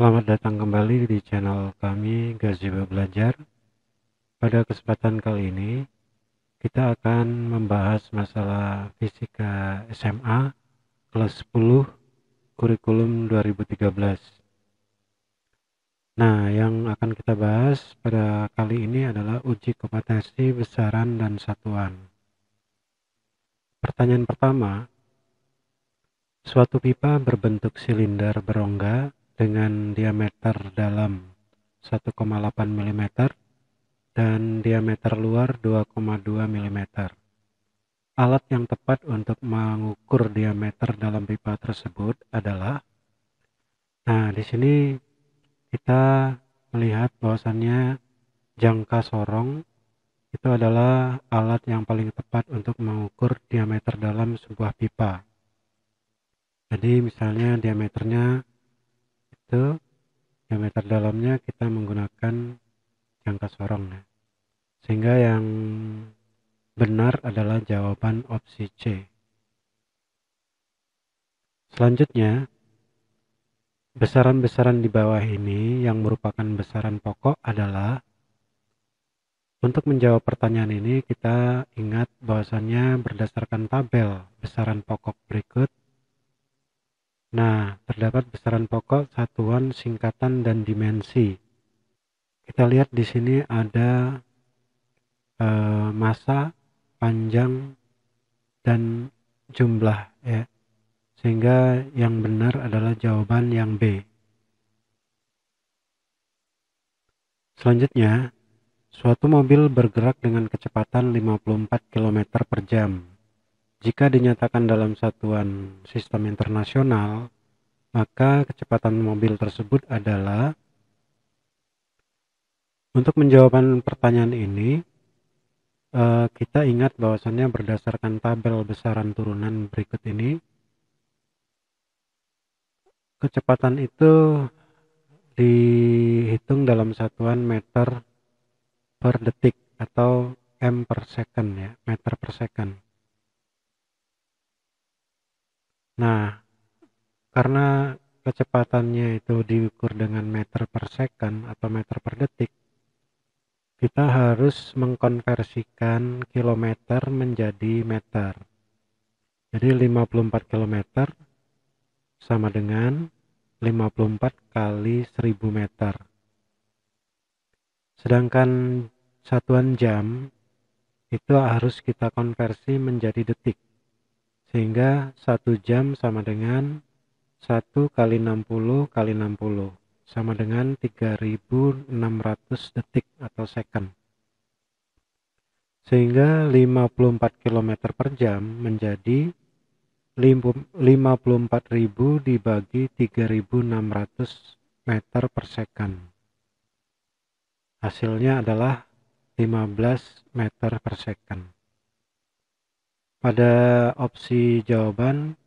Selamat datang kembali di channel kami Gazebo Belajar. Pada kesempatan kali ini kita akan membahas masalah fisika SMA kelas 10 kurikulum 2013. Nah, yang akan kita bahas pada kali ini adalah uji kompetensi besaran dan satuan. Pertanyaan pertama, suatu pipa berbentuk silinder berongga dengan diameter dalam 1,8 mm dan diameter luar 2,2 mm. Alat yang tepat untuk mengukur diameter dalam pipa tersebut adalah, di sini kita melihat bahwasannya jangka sorong itu adalah alat yang paling tepat untuk mengukur diameter dalam sebuah pipa. Jadi misalnya diameter dalamnya kita menggunakan jangka sorong, sehingga yang benar adalah jawaban opsi C. Selanjutnya, besaran-besaran di bawah ini yang merupakan besaran pokok adalah, untuk menjawab pertanyaan ini kita ingat bahwasannya berdasarkan tabel besaran pokok berikut. Terdapat besaran pokok, satuan, singkatan, dan dimensi. Kita lihat di sini ada massa, panjang, dan jumlah, ya. Sehingga yang benar adalah jawaban yang B. Selanjutnya, suatu mobil bergerak dengan kecepatan 54 km per jam. Jika dinyatakan dalam satuan sistem internasional, maka kecepatan mobil tersebut adalah. Untuk menjawab pertanyaan ini, kita ingat bahwasannya berdasarkan tabel besaran turunan berikut ini, kecepatan itu dihitung dalam satuan meter per detik atau m per second, ya, meter per second. Karena kecepatannya itu diukur dengan meter per second atau meter per detik, kita harus mengkonversikan kilometer menjadi meter. Jadi 54 km sama dengan 54 kali 1000 meter. Sedangkan satuan jam itu harus kita konversi menjadi detik. Sehingga 1 jam sama dengan 1 kali 60 kali 60 sama dengan 3600 detik atau second. Sehingga 54 km per jam menjadi 54.000 dibagi 3600 meter per second. Hasilnya adalah 15 meter per second. Pada opsi jawaban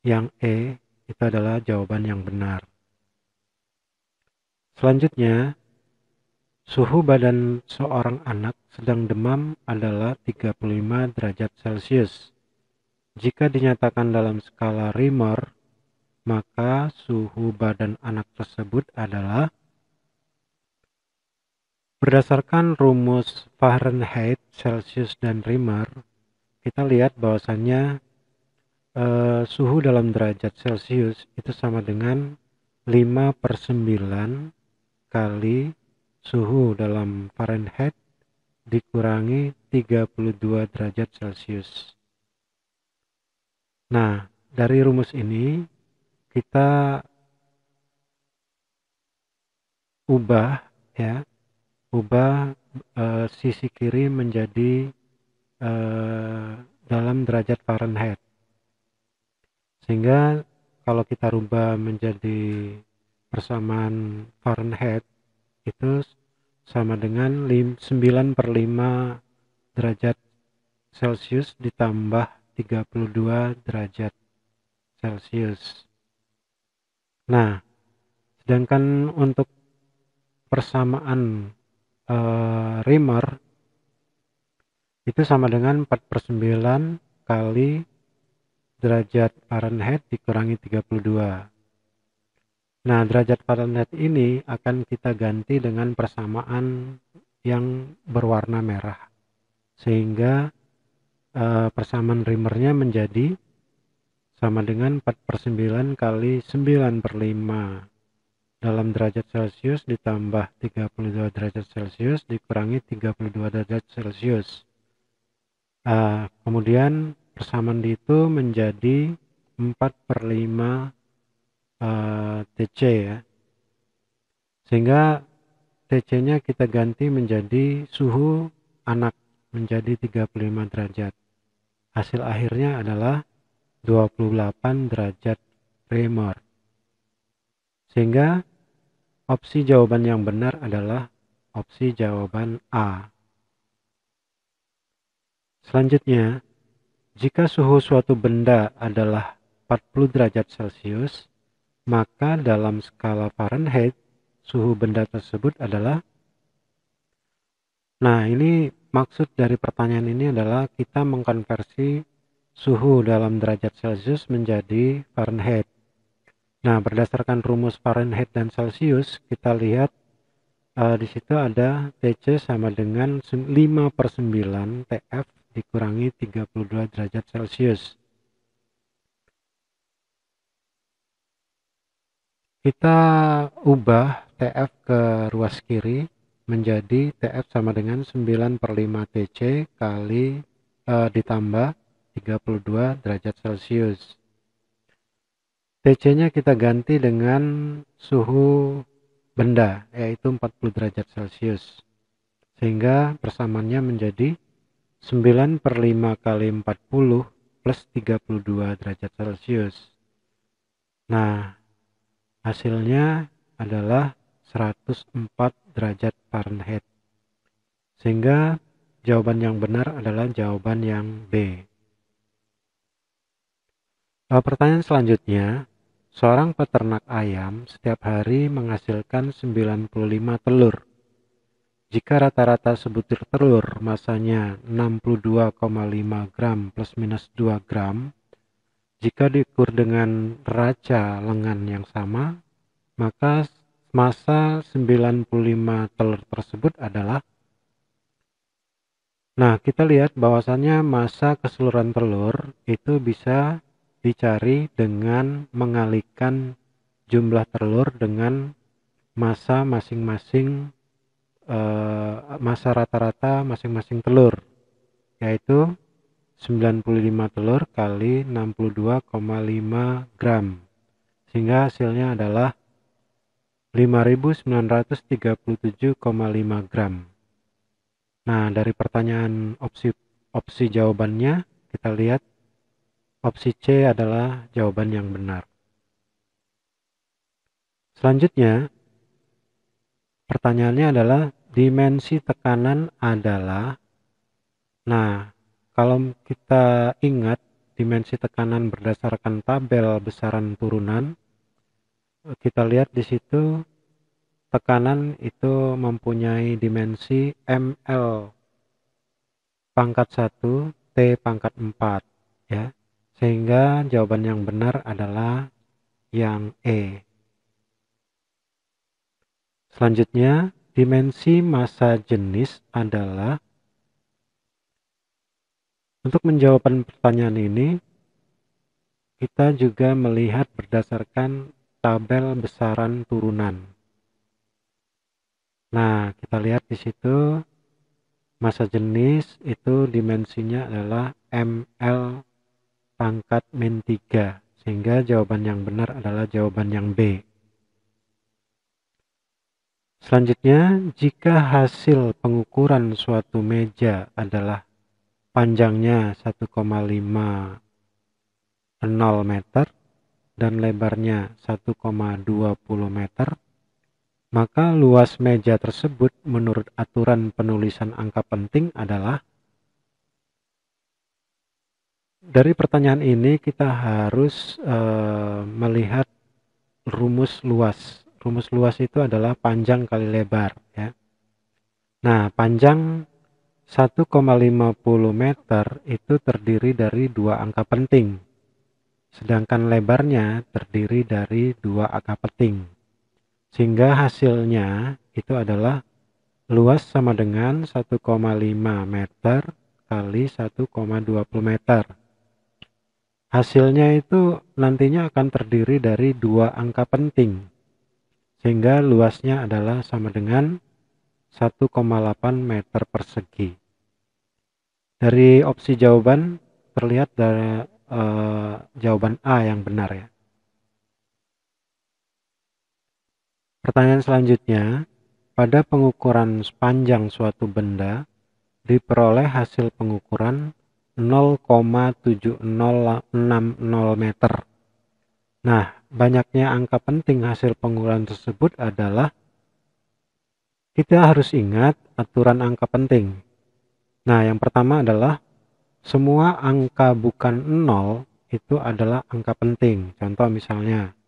yang E itu adalah jawaban yang benar. Selanjutnya, suhu badan seorang anak sedang demam adalah 35 derajat Celcius. Jika dinyatakan dalam skala Rimer, maka suhu badan anak tersebut adalah. Berdasarkan rumus Fahrenheit, Celcius, dan Rimer, kita lihat bahwasannya suhu dalam derajat Celcius itu sama dengan 5/9 kali suhu dalam Fahrenheit dikurangi 32 derajat Celcius. Dari rumus ini kita ubah sisi kiri menjadi dalam derajat Fahrenheit. Sehingga kalau kita rubah menjadi persamaan Fahrenheit itu sama dengan 9/5 derajat Celcius ditambah 32 derajat Celcius. Sedangkan untuk persamaan Rimer itu sama dengan 4/9 kali derajat Fahrenheit dikurangi 32. Nah, derajat Fahrenheit ini akan kita ganti dengan persamaan yang berwarna merah, sehingga persamaan Reimernya menjadi sama dengan 4/9 kali 9/5 dalam derajat Celcius ditambah 32 derajat Celcius dikurangi 32 derajat Celcius. Kemudian persamaan itu menjadi 4/5 TC ya. Sehingga TC-nya kita ganti menjadi suhu anak menjadi 35 derajat. Hasil akhirnya adalah 28 derajat Reimer. Sehingga opsi jawaban yang benar adalah opsi jawaban A. Selanjutnya, jika suhu suatu benda adalah 40 derajat Celcius, maka dalam skala Fahrenheit, suhu benda tersebut adalah... Nah, ini maksud dari pertanyaan ini adalah kita mengkonversi suhu dalam derajat Celcius menjadi Fahrenheit. Nah, berdasarkan rumus Fahrenheit dan Celcius, kita lihat di situ ada TC sama dengan 5/9 TF dikurangi 32 derajat Celcius. Kita ubah TF ke ruas kiri menjadi TF sama dengan 9/5 TC kali ditambah 32 derajat Celcius. TC-nya kita ganti dengan suhu benda, yaitu 40 derajat Celcius. Sehingga persamaannya menjadi 9/5 kali 40 plus 32 derajat Celcius. Nah, hasilnya adalah 104 derajat Fahrenheit. Sehingga jawaban yang benar adalah jawaban yang B. Pertanyaan selanjutnya, seorang peternak ayam setiap hari menghasilkan 95 telur. Jika rata-rata sebutir telur masanya 62,5 gram plus minus 2 gram, jika diukur dengan neraca lengan yang sama, maka massa 95 telur tersebut adalah... Nah, kita lihat bahwasannya massa keseluruhan telur itu bisa dicari dengan mengalikan jumlah telur dengan massa masing-masing massa rata-rata masing-masing telur, yaitu 95 telur kali 62,5 gram, sehingga hasilnya adalah 5.937,5 gram. Nah, dari pertanyaan opsi jawabannya, kita lihat opsi C adalah jawaban yang benar. Selanjutnya, pertanyaannya adalah dimensi tekanan adalah... Nah, kalau kita ingat dimensi tekanan berdasarkan tabel besaran turunan, kita lihat di situ tekanan itu mempunyai dimensi ml pangkat 1 T pangkat 4 ya. Sehingga jawaban yang benar adalah yang E. Selanjutnya, dimensi massa jenis adalah... Untuk menjawab pertanyaan ini, kita juga melihat berdasarkan tabel besaran turunan. Nah, kita lihat di situ massa jenis itu dimensinya adalah ml pangkat min 3, sehingga jawaban yang benar adalah jawaban yang B. Selanjutnya, jika hasil pengukuran suatu meja adalah panjangnya 1,50 meter dan lebarnya 1,20 meter, maka luas meja tersebut menurut aturan penulisan angka penting adalah... Dari pertanyaan ini kita harus melihat rumus luas. Rumus luas itu adalah panjang kali lebar ya. Nah, panjang 1,50 meter itu terdiri dari dua angka penting. Sedangkan lebarnya terdiri dari dua angka penting. Sehingga hasilnya itu adalah luas sama dengan 1,5 meter kali 1,20 meter. Hasilnya itu nantinya akan terdiri dari dua angka penting, sehingga luasnya adalah sama dengan 1,8 meter persegi. Dari opsi jawaban terlihat dari jawaban A yang benar ya. Pertanyaan selanjutnya, pada pengukuran sepanjang suatu benda diperoleh hasil pengukuran 0,7060 meter. Nah, banyaknya angka penting hasil pengukuran tersebut adalah kita harus ingat aturan angka penting. Nah, yang pertama adalah semua angka bukan 0 itu adalah angka penting. Contoh misalnya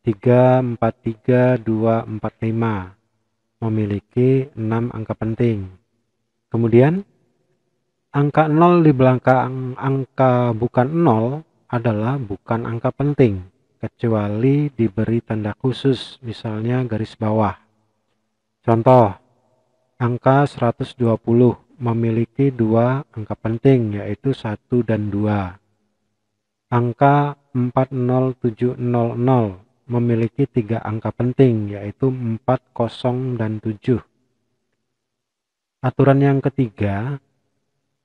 3, 4, 3, 2, 4, 5 memiliki 6 angka penting. Kemudian angka 0 di belakang angka bukan 0 adalah bukan angka penting, kecuali diberi tanda khusus, misalnya garis bawah. Contoh, angka 120 memiliki dua angka penting, yaitu 1 dan 2. Angka 40700 memiliki tiga angka penting, yaitu 4, 0, dan 7. Aturan yang ketiga,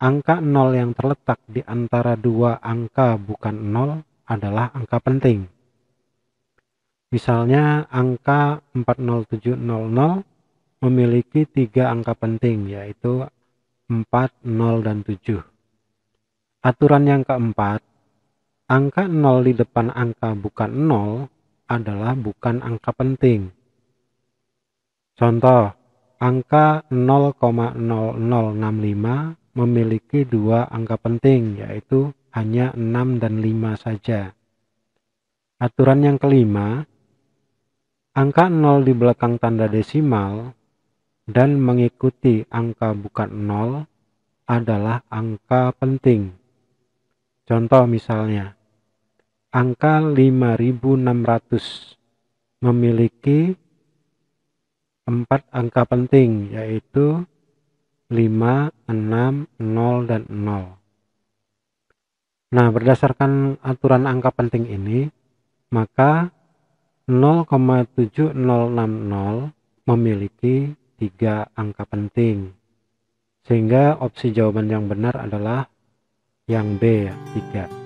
angka 0 yang terletak di antara dua angka bukan 0 adalah angka penting. Misalnya angka 40700 memiliki tiga angka penting, yaitu 4, 0, dan 7. Aturan yang keempat, angka 0 di depan angka bukan 0 adalah bukan angka penting. Contoh, angka 0,0065 memiliki dua angka penting, yaitu hanya 6 dan 5 saja. Aturan yang kelima, angka 0 di belakang tanda desimal dan mengikuti angka bukan 0 adalah angka penting. Contoh misalnya, angka 5600 memiliki 4 angka penting, yaitu 5, 6, 0, dan 0. Nah, berdasarkan aturan angka penting ini, maka 0,7060 memiliki 3 angka penting. Sehingga opsi jawaban yang benar adalah yang B, ya, 3.